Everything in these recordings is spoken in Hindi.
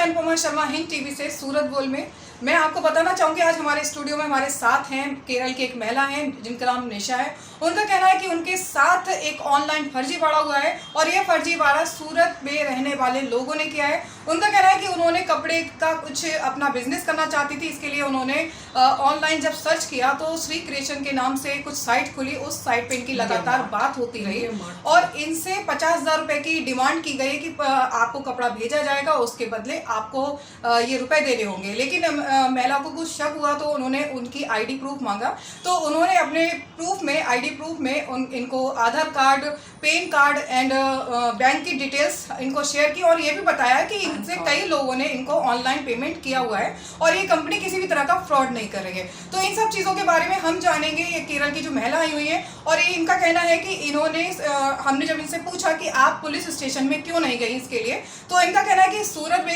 अनुपमा शर्मा हिंद टीवी से सूरत बोल में। मैं आपको बताना चाहूँगी आज हमारे स्टूडियो में हमारे साथ हैं केरल की एक महिला हैं जिनका नाम निशा है। उनका कहना है कि उनके साथ एक ऑनलाइन फर्जीवाड़ा हुआ है और यह फर्जीवाड़ा सूरत में रहने वाले लोगों ने किया है। उनका कहना है कि उन्होंने कपड़े का कुछ अपना बिजनेस करना चाहती थी, इसके लिए उन्होंने ऑनलाइन जब सर्च किया तो श्री क्रिएशन के नाम से कुछ साइट खुली। उस साइट पे इनकी लगातार बात होती रही और इनसे 50,000 रुपए की डिमांड की गई कि आपको कपड़ा भेजा जाएगा, उसके बदले आपको ये रुपए देने होंगे। लेकिन महिला को कुछ शक हुआ तो उन्होंने उनकी आईडी प्रूफ मांगा, तो उन्होंने अपने प्रूफ में आईडी प्रूफ में इनको Aadhaar card, PAN card and bank की डिटेल्स इनको शेयर की और ये भी बताया कि इनसे कई लोगों ने इनको ऑनलाइन पेमेंट किया हुआ है और ये कंपनी किसी भी तरह का फ्रॉड नहीं कर रही है। तो इन सब चीज़ों के बारे में हम जानेंगे। ये केरल की जो महिला आई हुई है और ये इनका कहना है कि इन्होंने हमने जब इनसे पूछा कि आप पुलिस स्टेशन में क्यों नहीं गई इसके लिए, तो इनका कहना है कि सूरत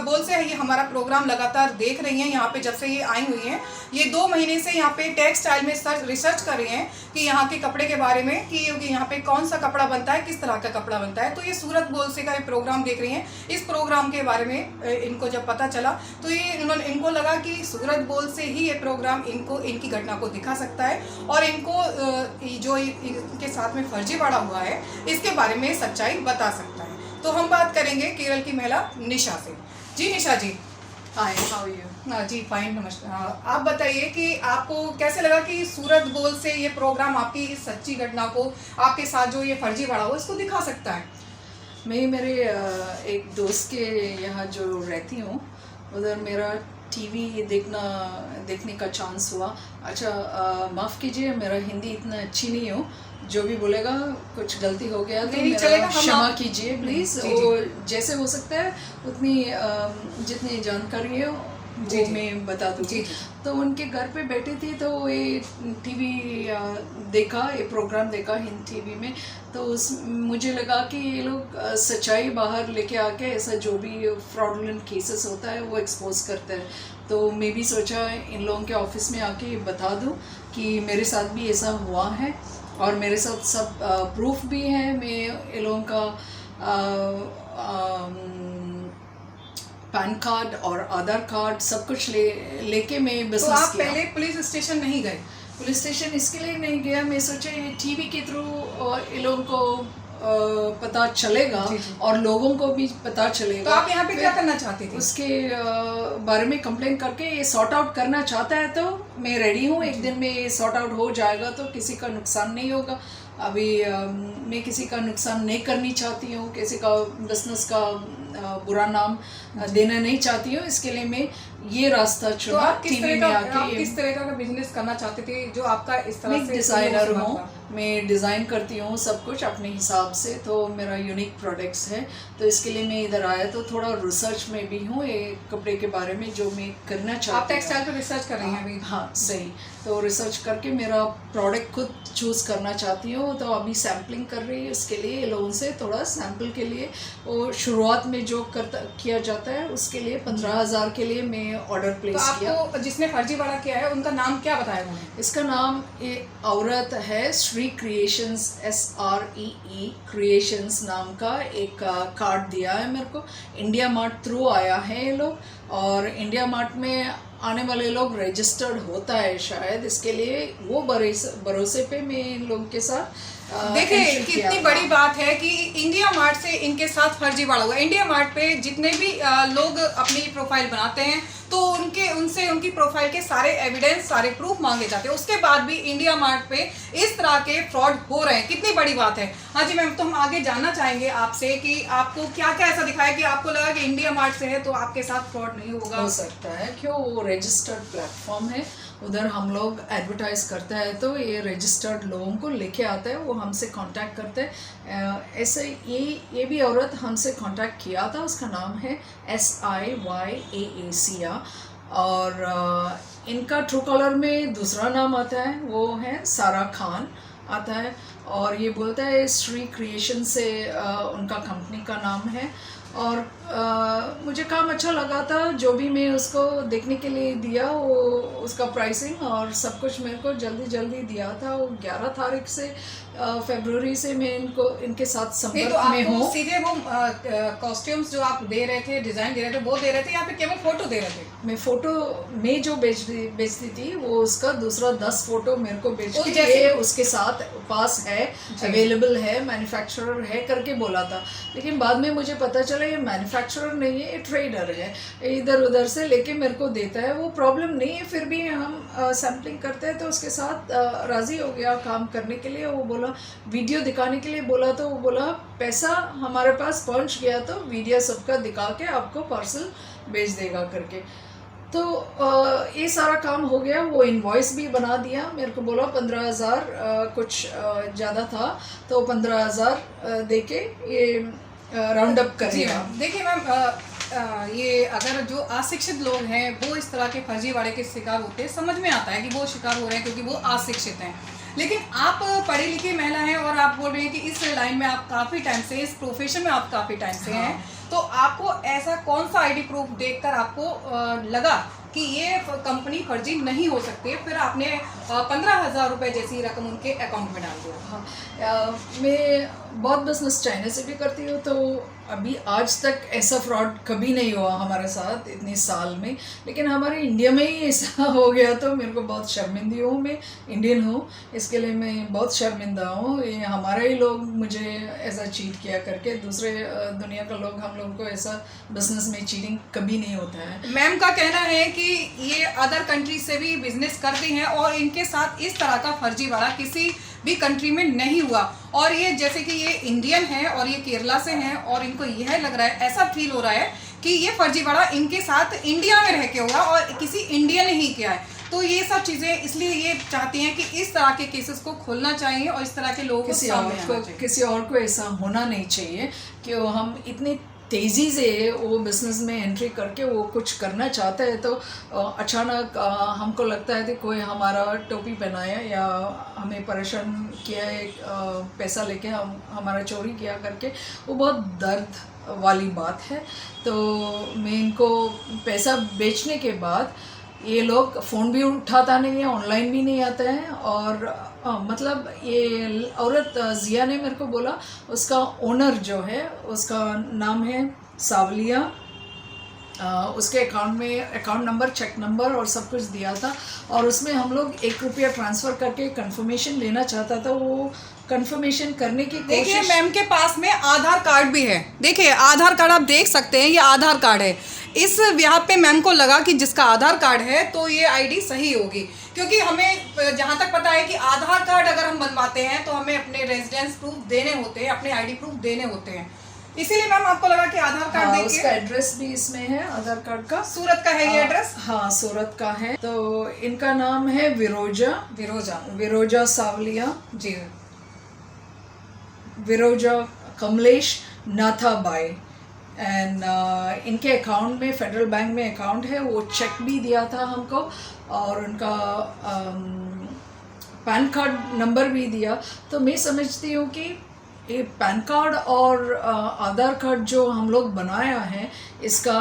बोल से ये हमारा प्रोग्राम लगातार देख रही हैं। यहाँ पे जब से ये आई हुई हैं, ये 2 महीने से यहाँ पे टेक्सटाइल में रिसर्च कर रही हैं कि यहाँ के कपड़े के बारे में कि यहाँ पे कौन सा कपड़ा बनता है, किस तरह का कपड़ा बनता है। तो ये सूरत बोल से का ये प्रोग्राम देख रही हैं। इस प्रोग्राम के बारे में इनको जब पता चला तो ये इनको लगा कि सूरत बोल से ही ये प्रोग्राम इनको इनकी घटना को दिखा सकता है और इनको जो इनके साथ में फर्जीवाड़ा हुआ है इसके बारे में सच्चाई बता सकता है। तो हम बात करेंगे केरल की महिला निशा से। जी निशा जी, हाय, हाउ आर यू? हाँ जी, फाइन, नमस्कार। आप बताइए कि आपको कैसे लगा कि सूरत बोल से ये प्रोग्राम आपकी इस सच्ची घटना को, आपके साथ जो ये फर्जीवाड़ा हो, इसको दिखा सकता है? मैं मेरे एक दोस्त के यहाँ जो रहती हूँ उधर मेरा टीवी देखने का चांस हुआ। अच्छा, माफ़ कीजिए, मेरा हिंदी इतना अच्छी नहीं हो, जो भी बोलेगा कुछ गलती हो गया तो मेरा क्षमा कीजिए प्लीज़। और जैसे हो सकता है उतनी जितनी जानकारी है वो मैं बता दूँगी। तो उनके घर पे बैठी थी तो ये टीवी देखा, ये प्रोग्राम देखा हिंद टीवी में, तो मुझे लगा कि ये लोग सच्चाई बाहर लेके आके ऐसा जो भी फ्रॉडुलेंट केसेस होता है वो एक्सपोज करते हैं। तो मैं भी सोचा इन लोगों के ऑफिस में आके बता दूं कि मेरे साथ भी ऐसा हुआ है और मेरे साथ सब प्रूफ भी है। मैं इन लोगों का पैन कार्ड और आधार कार्ड सब कुछ लेके मैं बिजनेस किया। तो आप पहले पुलिस स्टेशन नहीं गए? पुलिस स्टेशन इसके लिए नहीं गया, मैं सोचा ये टीवी के थ्रू इन लोगों को पता चलेगा और लोगों को भी पता चलेगा। तो आप यहाँ पे क्या करना चाहती थी? उसके बारे में कंप्लेन करके ये सॉर्ट आउट करना चाहता है तो मैं रेडी हूँ। एक दिन में ये सॉर्ट आउट हो जाएगा तो किसी का नुकसान नहीं होगा। अभी मैं किसी का नुकसान नहीं करनी चाहती हूँ, किसी का बिजनेस का बुरा नाम देना नहीं चाहती हूँ, इसके लिए मैं ये रास्ता चुना। तो आप किस तरह का बिजनेस करना चाहते थे जो आपका इस तरह से? डिज़ाइनर हूँ, मैं डिज़ाइन करती हूँ सब कुछ अपने हिसाब से, तो मेरा यूनिक प्रोडक्ट्स है। तो इसके लिए मैं इधर आया तो थोड़ा रिसर्च में भी हूँ ये कपड़े के बारे में जो मैं करना चाहती हूँ। आप टेक्सटाइल पर रिसर्च कर रही हैं अभी? हाँ सही। तो रिसर्च करके मेरा प्रोडक्ट खुद चूज़ करना चाहती हूँ, तो अभी सैम्पलिंग कर रही है। उसके लिए लोगों से थोड़ा सैम्पल के लिए और शुरुआत में जो किया जाता है उसके लिए 15,000 के लिए मैं ऑर्डर प्लेस किया। तो आपको जिसने फर्जीवाड़ा किया है उनका नाम क्या बताया उन्होंने? इसका नाम औरत है श्री क्रिएशंस, SREE क्रिएशंस नाम का एक कार्ड दिया है मेरे को। इंडिया मार्ट थ्रू आया है ये लोग, और इंडिया मार्ट में आने वाले लोग रजिस्टर्ड होता है शायद, इसके लिए वो भरोसे पे मैं इन लोगों के साथ देखिए कितनी बड़ी बात है कि इंडिया मार्ट से इनके साथ फर्जीवाड़ा हुआ। इंडिया मार्ट पे जितने भी लोग अपनी प्रोफाइल बनाते हैं तो उनसे उनकी प्रोफाइल के सारे एविडेंस, सारे प्रूफ मांगे जाते हैं, उसके बाद भी इंडिया मार्ट पे इस तरह के फ्रॉड हो रहे हैं। कितनी बड़ी बात है। हाँ जी मैम, तो हम आगे जानना चाहेंगे आपसे कि आपको क्या क्या ऐसा दिखाया कि आपको लगा कि इंडिया मार्ट से है तो आपके साथ फ्रॉड नहीं होगा? हो सकता है क्यों, वो रजिस्टर्ड प्लेटफॉर्म है, उधर हम लोग एडवर्टाइज करते हैं तो ये रजिस्टर्ड लोगों को लेके आता है, वो हमसे कांटेक्ट करते हैं। ऐसे ये भी औरत हमसे कांटेक्ट किया था, उसका नाम है SIYAACA और इनका ट्रू कॉलर में दूसरा नाम आता है, वो है सारा खान आता है। और ये बोलता है श्री क्रिएशन से उनका कंपनी का नाम है। और मुझे काम अच्छा लगा था, जो भी मैं उसको देखने के लिए दिया वो उसका प्राइसिंग और सब कुछ मेरे को जल्दी दिया था। वो 11 तारीख से फरवरी से मैं इनके साथ संपर्क में हूँ। सीधे वो कॉस्ट्यूम्स जो आप दे रहे थे, डिज़ाइन दे रहे थे, वो दे रहे थे या फिर केवल फ़ोटो दे रहे थे? मैं फ़ोटो में जो बेचती थी वो उसका दूसरा 10 फ़ोटो मेरे को बेच के ये उसके साथ पास है, अवेलेबल है, मैन्युफैक्चरर है करके बोला था। लेकिन बाद में मुझे पता चला ये मैन्युफैक्चरर नहीं है, ये ट्रेडर है, इधर उधर से लेके मेरे को देता है। वो प्रॉब्लम नहीं है, फिर भी हम सैम्पलिंग करते हैं तो उसके साथ राज़ी हो गया काम करने के लिए। वो बोला वीडियो दिखाने के लिए बोला, तो वो बोला पैसा हमारे पास पहुंच गया तो वीडियो सबका दिखा के आपको पार्सल भेज देगा करके। तो ये सारा काम हो गया। वो इनवॉइस भी बना दिया, मेरे को बोला 15,000 कुछ ज़्यादा था तो 15,000 दे के ये राउंड अप करेगा। देखिए मैम, ये अगर जो अशिक्षित लोग हैं वो इस तरह के फर्जीवाड़े के शिकार होते हैं, समझ में आता है कि वो शिकार हो रहे हैं क्योंकि वो अशिक्षित हैं। लेकिन आप पढ़ी लिखी महिला हैं और आप बोल रहे हैं कि इस लाइन में आप काफ़ी टाइम से, इस प्रोफेशन में आप काफ़ी टाइम से हैं, तो आपको ऐसा कौन सा आईडी प्रूफ देखकर आपको लगा कि ये कंपनी फर्जी नहीं हो सकती है, फिर आपने 15,000 रुपये जैसी रकम उनके अकाउंट में डाल दिया? हाँ, मैं बहुत बिजनेस चाइना से भी करती हूँ, तो अभी आज तक ऐसा फ्रॉड कभी नहीं हुआ हमारे साथ इतने साल में। लेकिन हमारे इंडिया में ही ऐसा हो गया तो मेरे को बहुत शर्मिंदी हूँ। मैं इंडियन हूँ, इसके लिए मैं बहुत शर्मिंदा हूँ। ये हमारे ही लोग मुझे ऐसा चीट किया करके, दूसरे दुनिया का लोग हम लोग को ऐसा बिजनेस में चीटिंग कभी नहीं होता है। मैम का कहना है कि ये अदर कंट्री से भी बिजनेस करती हैं और इनके साथ इस तरह का फर्जीवाड़ा किसी भी कंट्री में नहीं हुआ, और ये जैसे कि ये इंडियन है और ये केरला से हैं और इनको यह लग रहा है, ऐसा फील हो रहा है कि ये फर्जीवाड़ा इनके साथ इंडिया में रह के होगा और किसी इंडियन ने ही किया है। तो ये सब चीज़ें इसलिए ये चाहती हैं कि इस तरह के केसेस को खोलना चाहिए और इस तरह के लोगों को किसी और को ऐसा होना नहीं चाहिए कि हम इतनी तेज़ी से वो बिज़नेस में एंट्री करके वो कुछ करना चाहते हैं तो अचानक हमको लगता है कि कोई हमारा टोपी पहनाया या हमें परेशान किया है, पैसा लेके हमारा चोरी किया करके, वो बहुत दर्द वाली बात है। तो मैं इनको पैसा बेचने के बाद ये लोग फ़ोन भी उठाता नहीं है, ऑनलाइन भी नहीं आता है। और मतलब ये औरत जिया ने मेरे को बोला, उसका ओनर जो है उसका नाम है सावलिया, उसके अकाउंट में अकाउंट नंबर, चेक नंबर और सब कुछ दिया था, और उसमें हम लोग 1 रुपया ट्रांसफ़र करके कंफर्मेशन लेना चाहता था। वो कंफर्मेशन करने की कोशिश। देखिए मैम के पास में आधार कार्ड भी है, देखिए आधार कार्ड आप देख सकते हैं, ये आधार कार्ड है। इस यहाँ पे मैम को लगा कि जिसका आधार कार्ड है तो ये आईडी सही होगी, क्योंकि हमें जहाँ तक पता है कि आधार कार्ड अगर हम बनवाते हैं तो हमें अपने रेजिडेंस प्रूफ देने होते हैं, अपने आईडी प्रूफ देने होते हैं। इसीलिए मैम आपको लगा कि आधार कार्ड देखिए, उसका एड्रेस भी इसमें है आधार कार्ड का। सूरत का है ये एड्रेस? हाँ, सूरत का है। तो इनका नाम है विरोजा सावलिया जी, विरोजा कमलेश नाथाबाई। एंड इनके अकाउंट में, फेडरल बैंक में अकाउंट है, वो चेक भी दिया था हमको और उनका पैन कार्ड नंबर भी दिया। तो मैं समझती हूँ कि ये पैन कार्ड और आधार कार्ड जो हम लोग बनाया है, इसका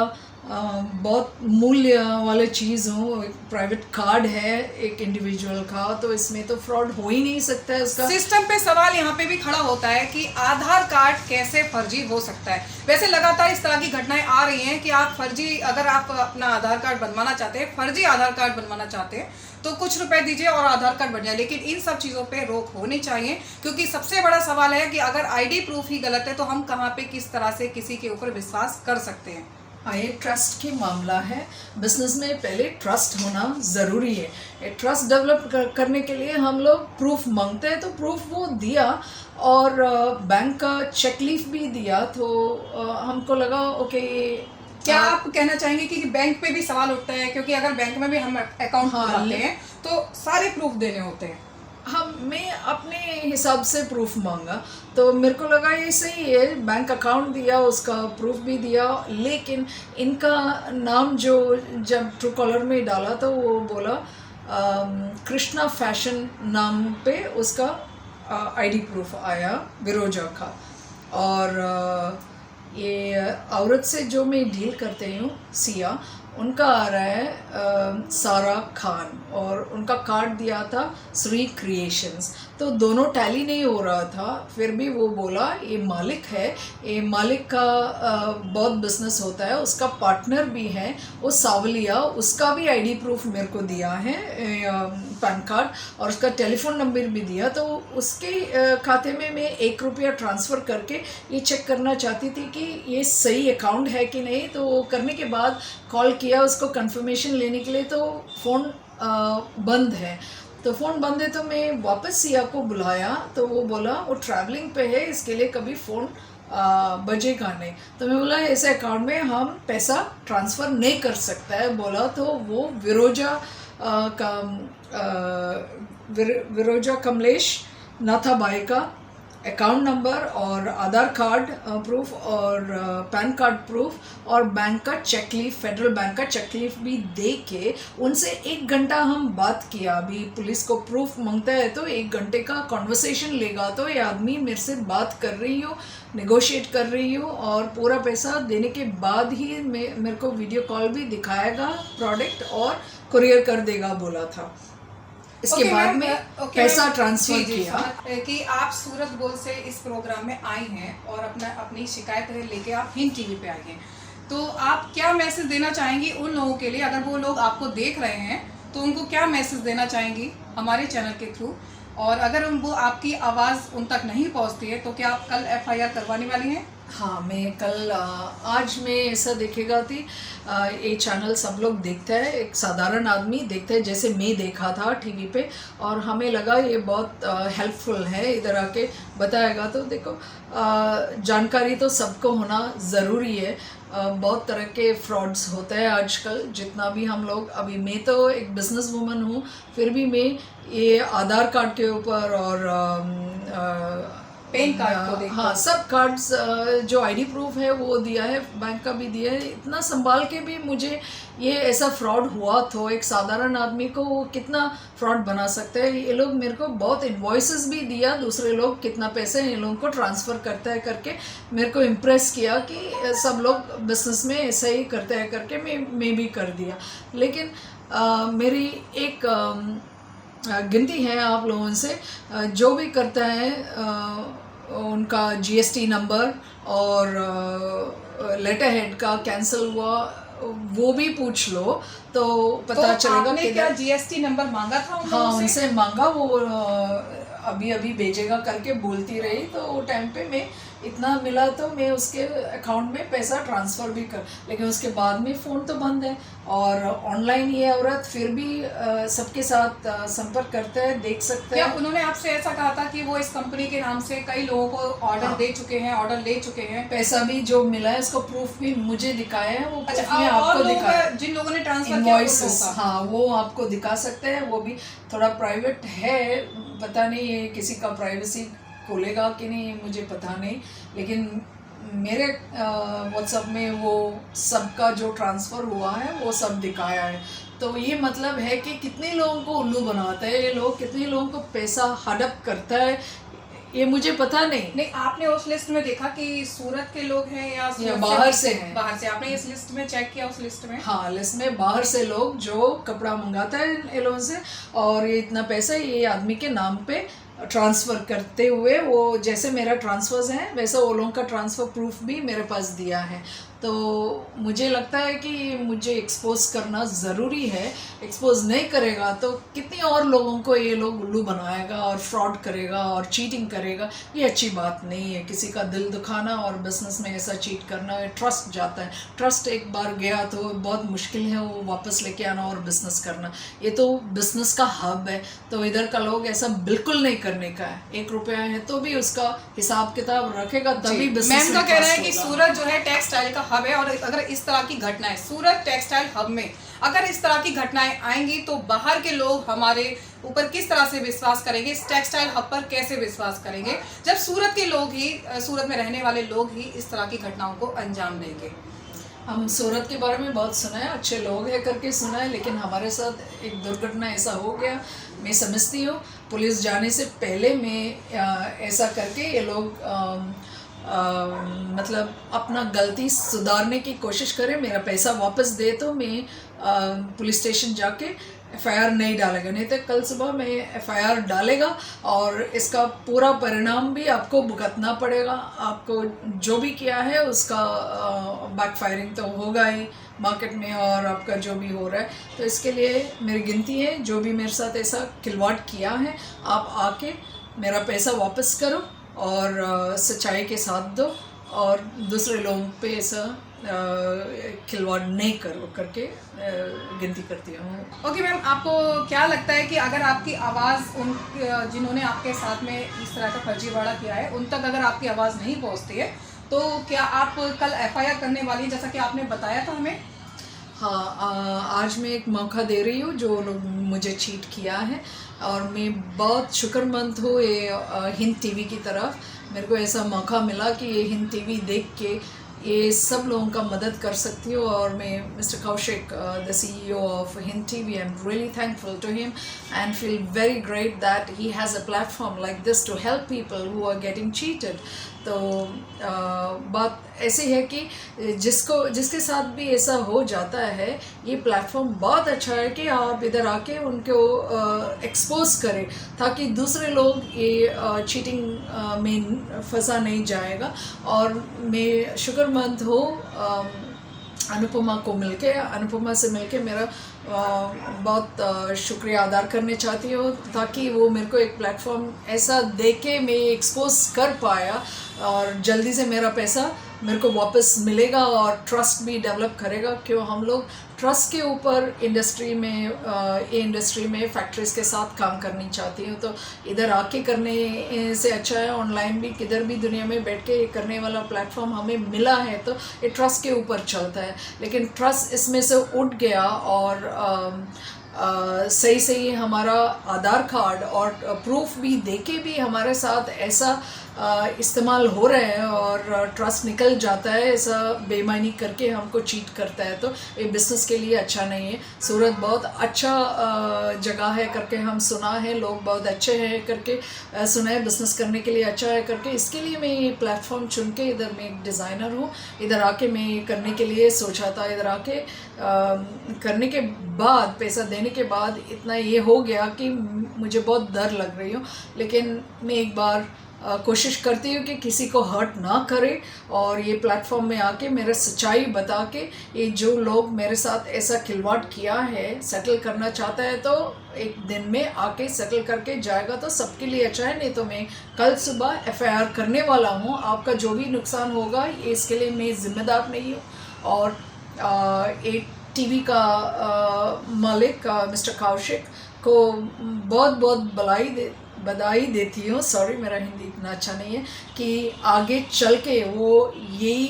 बहुत मूल्य वाले चीज़ हो। एक प्राइवेट कार्ड है एक इंडिविजुअल का, तो इसमें तो फ्रॉड हो ही नहीं सकता है। उसका सिस्टम पे सवाल यहाँ पे भी खड़ा होता है कि आधार कार्ड कैसे फर्जी हो सकता है। वैसे लगातार इस तरह की घटनाएं आ रही हैं कि आप फर्जी, अगर आप अपना आधार कार्ड बनवाना चाहते हैं, फर्जी आधार कार्ड बनवाना चाहते हैं तो कुछ रुपए दीजिए और आधार कार्ड बन जाए। लेकिन इन सब चीज़ों पे रोक होनी चाहिए, क्योंकि सबसे बड़ा सवाल है कि अगर आईडी प्रूफ ही गलत है तो हम कहाँ पे किस तरह से किसी के ऊपर विश्वास कर सकते हैं। ये ट्रस्ट की मामला है। बिजनेस में पहले ट्रस्ट होना ज़रूरी है। ये ट्रस्ट डेवलप करने के लिए हम लोग प्रूफ मांगते हैं, तो प्रूफ वो दिया और बैंक का चेक लीफ भी दिया। तो हमको लगा ओके। क्या आप कहना चाहेंगे कि बैंक पे भी सवाल उठता है, क्योंकि अगर बैंक में भी हम अकाउंट खुलवाते हैं तो सारे प्रूफ देने होते हैं? मैं अपने हिसाब से प्रूफ मांगा तो मेरे को लगा ये सही है, बैंक अकाउंट दिया, उसका प्रूफ भी दिया। लेकिन इनका नाम जो जब ट्रू कॉलर में डाला तो वो बोला कृष्णा फैशन नाम पे उसका आईडी प्रूफ आया विरोजा का। और ये औरत से जो मैं डील करते हूँ सिया, उनका आ रहा है सारा खान, और उनका कार्ड दिया था श्री क्रिएशंस। तो दोनों टैली नहीं हो रहा था, फिर भी वो बोला ये मालिक है, ये मालिक का बहुत बिजनेस होता है, उसका पार्टनर भी है वो सावलिया, उसका भी आईडी प्रूफ मेरे को दिया है, पैन कार्ड, और उसका टेलीफोन नंबर भी दिया। तो उसके खाते में मैं 1 रुपया ट्रांसफ़र करके ये चेक करना चाहती थी कि ये सही अकाउंट है कि नहीं। तो करने के बाद कॉल किया उसको कंफर्मेशन लेने के लिए, तो फ़ोन बंद है। तो फ़ोन बंद है तो मैं वापस सिया को बुलाया, तो वो बोला वो ट्रैवलिंग पे है, इसके लिए कभी फ़ोन बजेगा नहीं। तो मैं बोला ऐसे अकाउंट में हम पैसा ट्रांसफ़र नहीं कर सकता है बोला। तो वो विरोजा कमलेश नाथाबाई का अकाउंट नंबर और आधार कार्ड प्रूफ और पैन कार्ड प्रूफ और बैंक का चेक लीफ, फेडरल बैंक का चेक लीफ भी दे के उनसे 1 घंटा हम बात किया। अभी पुलिस को प्रूफ मांगता है तो 1 घंटे का कॉन्वर्सेशन लेगा। तो ये आदमी मेरे से बात कर रही हो, नेगोशिएट कर रही हो, और पूरा पैसा देने के बाद ही मेरे को वीडियो कॉल भी दिखाएगा प्रोडक्ट और कुरियर कर देगा बोला था। इसके बाद में पैसा ट्रांसफर किया। कि आप सूरत बोल से इस प्रोग्राम में आई हैं और अपनी शिकायत लेके आप हिंद टीवी पे आई हैं, तो आप क्या मैसेज देना चाहेंगी उन लोगों के लिए, अगर वो लोग आपको देख रहे हैं तो उनको क्या मैसेज देना चाहेंगी हमारे चैनल के थ्रू? और अगर वो आपकी आवाज़ उन तक नहीं पहुंचती है तो क्या आप कल FIR करवाने वाली हैं? हाँ, मैं कल आज मैं ऐसा देखेगा थी, ये चैनल सब लोग देखता है, एक साधारण आदमी देखता है जैसे मैं देखा था टीवी पे, और हमें लगा ये बहुत हेल्पफुल है, इधर आके बताएगा। तो देखो जानकारी तो सबको होना ज़रूरी है। बहुत तरह के फ्रॉड्स होते हैं आजकल, जितना भी हम लोग, अभी मैं तो एक बिजनेस वूमन हूँ, फिर भी मैं ये आधार कार्ड के ऊपर और पैन कार्ड को देखो, हाँ सब कार्ड्स जो आईडी प्रूफ है वो दिया है, बैंक का भी दिया है। इतना संभाल के भी मुझे ये ऐसा फ्रॉड हुआ तो एक साधारण आदमी को वो कितना फ्रॉड बना सकते हैं। ये लोग मेरे को बहुत इन्वॉइसेस भी दिया, दूसरे लोग कितना पैसे इन लोगों को ट्रांसफ़र करता है करके मेरे को इम्प्रेस किया कि सब लोग बिजनेस में ऐसा ही करते हैं करके मैं भी कर दिया। लेकिन मेरी एक गिनती है आप लोगों से, जो भी करता है उनका GST नंबर और लेटर हेड का कैंसिल हुआ वो भी पूछ लो तो पता चलेगा। आपने क्या GST नंबर मांगा था उन हाँ, उनसे मांगा, वो अभी भेजेगा करके बोलती रही। तो वो टाइम पे मैं इतना मिला तो मैं उसके अकाउंट में पैसा ट्रांसफ़र भी कर, लेकिन उसके बाद में फ़ोन तो बंद है। और ऑनलाइन ये औरत फिर भी सबके साथ संपर्क करते हैं, देख सकते हैं। क्या उन्होंने आपसे ऐसा कहा था कि वो इस कंपनी के नाम से कई लोगों को ऑर्डर दे चुके हैं, ऑर्डर ले चुके हैं? पैसा भी जो मिला है उसका प्रूफ भी मुझे दिखाया है, वो अच्छा, मैं आपको दिखाया, जिन लोगों ने ट्रांसफर इनवॉइसेस, हाँ वो आपको दिखा सकते हैं। वो भी थोड़ा प्राइवेट है, पता नहीं है किसी का प्राइवेसी खोलेगा कि नहीं मुझे पता नहीं, लेकिन मेरे व्हाट्सएप में वो सबका जो ट्रांसफ़र हुआ है वो सब दिखाया है। तो ये मतलब है कि कितने लोगों को उल्लू बनाता है ये लोग, कितने लोगों को पैसा हड़प करता है, ये मुझे पता नहीं। आपने उस लिस्ट में देखा कि सूरत के लोग हैं या बाहर से हैं? बाहर से। आपने इस लिस्ट में चेक किया उस लिस्ट में? हाँ, लिस्ट में बाहर से लोग जो कपड़ा मंगाता है इन लोगों से, और ये इतना पैसा ये आदमी के नाम पे ट्रांसफ़र करते हुए, वो जैसे मेरा ट्रांसफ़र्स है वैसा वो लोगों का ट्रांसफ़र प्रूफ भी मेरे पास दिया है। तो मुझे लगता है कि मुझे एक्सपोज करना ज़रूरी है। एक्सपोज नहीं करेगा तो कितने और लोगों को ये लोग उल्लू बनाएगा और फ्रॉड करेगा और चीटिंग करेगा। ये अच्छी बात नहीं है, किसी का दिल दुखाना और बिजनेस में ऐसा चीट करना, ट्रस्ट जाता है। ट्रस्ट एक बार गया तो बहुत मुश्किल है वो वापस लेके आना और बिजनेस करना। ये तो बिजनेस का हब है, तो इधर का लोग ऐसा बिल्कुल नहीं करने का है। 1 रुपया है तो भी उसका हिसाब किताब रखेगा तभी बिजनेस। मैम का कहना है कि सूरत जो है टेक्सटाइल का हब है, और अगर इस तरह की घटनाएं सूरत टेक्सटाइल हब में अगर इस तरह की घटनाएं आएंगी तो बाहर के लोग हमारे ऊपर किस तरह से विश्वास करेंगे, इस टेक्सटाइल हब पर कैसे विश्वास करेंगे जब सूरत के लोग ही, सूरत में रहने वाले लोग ही इस तरह की घटनाओं को अंजाम देंगे। हम सूरत के बारे में बहुत सुना है, अच्छे लोग हैं करके सुना है, लेकिन हमारे साथ एक दुर्घटना ऐसा हो गया। मैं समझती हूँ पुलिस जाने से पहले मैं ऐसा करके ये लोग मतलब अपना गलती सुधारने की कोशिश करें, मेरा पैसा वापस दे तो मैं पुलिस स्टेशन जाके एफआईआर नहीं डालेगा, नहीं तो कल सुबह मैं एफआईआर डालेगा और इसका पूरा परिणाम भी आपको भुगतना पड़ेगा। आपको जो भी किया है उसका बैकफायरिंग तो होगा ही मार्केट में और आपका जो भी हो रहा है। तो इसके लिए मेरी गिनती है, जो भी मेरे साथ ऐसा खिलवाड़ किया है आप आके मेरा पैसा वापस करो और सच्चाई के साथ दो और दूसरे लोगों पे ऐसा खिलवाड़ नहीं करो करके गिनती करती हूँ। ओके मैम, आपको क्या लगता है कि अगर आपकी आवाज़ उन जिन्होंने आपके साथ में इस तरह का फर्जीवाड़ा किया है उन तक अगर आपकी आवाज़ नहीं पहुँचती है तो क्या आप कल एफआईआर करने वाली हैं, जैसा कि आपने बताया था हमें? हाँ, आज मैं एक मौका दे रही हूँ जो लोग मुझे चीट किया है और मैं बहुत शुक्रमंद हूँ ये हिंद टीवी की तरफ। मेरे को ऐसा मौका मिला कि ये हिंद टीवी देख के ये सब लोगों का मदद कर सकती हूँ और मैं mister Kaushik the CEO of Hind TV, I am really thankful to him and feel very great that he has a platform like this to help people who are getting cheated. तो बात ऐसी है कि जिसके साथ भी ऐसा हो जाता है ये प्लेटफॉर्म बहुत अच्छा है कि आप इधर आके उनको एक्सपोज करें ताकि दूसरे लोग ये चीटिंग में फंसा नहीं जाएगा। और मैं शुक्रमंद हूँ अनुपमा से मिलके मेरा बहुत शुक्रिया अदा करने चाहती हूँ ताकि वो मेरे को एक प्लेटफॉर्म ऐसा दे के मैं एक्सपोज कर पाया और जल्दी से मेरा पैसा मेरे को वापस मिलेगा और ट्रस्ट भी डेवलप करेगा। क्यों हम लोग ट्रस्ट के ऊपर इंडस्ट्री में फैक्ट्रीज के साथ काम करनी चाहती हूँ। तो इधर आके करने से अच्छा है ऑनलाइन भी किधर भी दुनिया में बैठ के करने वाला प्लेटफॉर्म हमें मिला है तो ये ट्रस्ट के ऊपर चलता है। लेकिन ट्रस्ट इसमें से उठ गया और सही हमारा आधार कार्ड और प्रूफ भी देके भी हमारे साथ ऐसा इस्तेमाल हो रहे हैं और ट्रस्ट निकल जाता है, ऐसा बेईमानी करके हमको चीट करता है तो ये बिज़नेस के लिए अच्छा नहीं है। सूरत बहुत अच्छा जगह है करके हम सुना है, लोग बहुत अच्छे हैं करके सुना है, बिज़नेस करने के लिए अच्छा है करके, इसके लिए मैं ये प्लेटफॉर्म चुन के इधर मैं एक डिज़ाइनर हूँ, इधर आके मैं करने के लिए सोचा था। इधर आके करने के बाद पैसा देने के बाद इतना ये हो गया कि मुझे बहुत डर लग रही हूँ, लेकिन मैं एक बार कोशिश करती हूँ कि किसी को हर्ट ना करे और ये प्लेटफॉर्म में आके मेरा सच्चाई बता के ये जो लोग मेरे साथ ऐसा खिलवाड़ किया है सेटल करना चाहता है तो एक दिन में आके सेटल करके जाएगा तो सबके लिए अच्छा है। नहीं तो मैं कल सुबह एफआईआर करने वाला हूँ, आपका जो भी नुकसान होगा इसके लिए मैं जिम्मेदार नहीं हूँ। और एक टीवी का मालिक मिस्टर कौशिक को बहुत बधाई देती हूँ, सॉरी मेरा हिंदी इतना अच्छा नहीं है, कि आगे चल के वो यही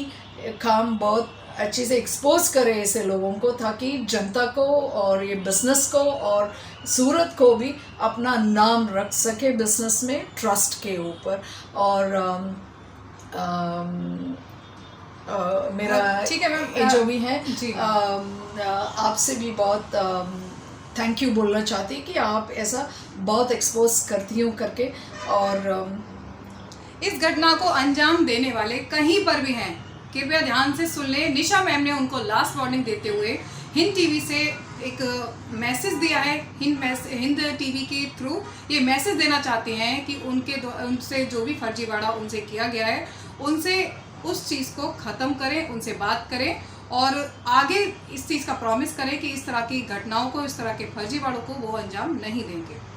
काम बहुत अच्छे से एक्सपोज करे ऐसे लोगों को ताकि जनता को और ये बिज़नेस को और सूरत को भी अपना नाम रख सके बिज़नेस में ट्रस्ट के ऊपर। और मेरा ठीक है मैम, जो भी है जी आपसे भी बहुत थैंक यू बोलना चाहती कि आप ऐसा बहुत एक्सपोज करती हूँ करके। और इस घटना को अंजाम देने वाले कहीं पर भी हैं कृपया ध्यान से सुन लें। निशा मैम ने उनको लास्ट वार्निंग देते हुए हिंद टीवी से एक मैसेज दिया है। हिंद टीवी के थ्रू ये मैसेज देना चाहते हैं कि उनसे जो भी फर्जीवाड़ा उनसे किया गया है उनसे उस चीज़ को ख़त्म करें, उनसे बात करें और आगे इस चीज़ का प्रॉमिस करें कि इस तरह की घटनाओं को, इस तरह के फर्जीवाड़ों को वो अंजाम नहीं देंगे।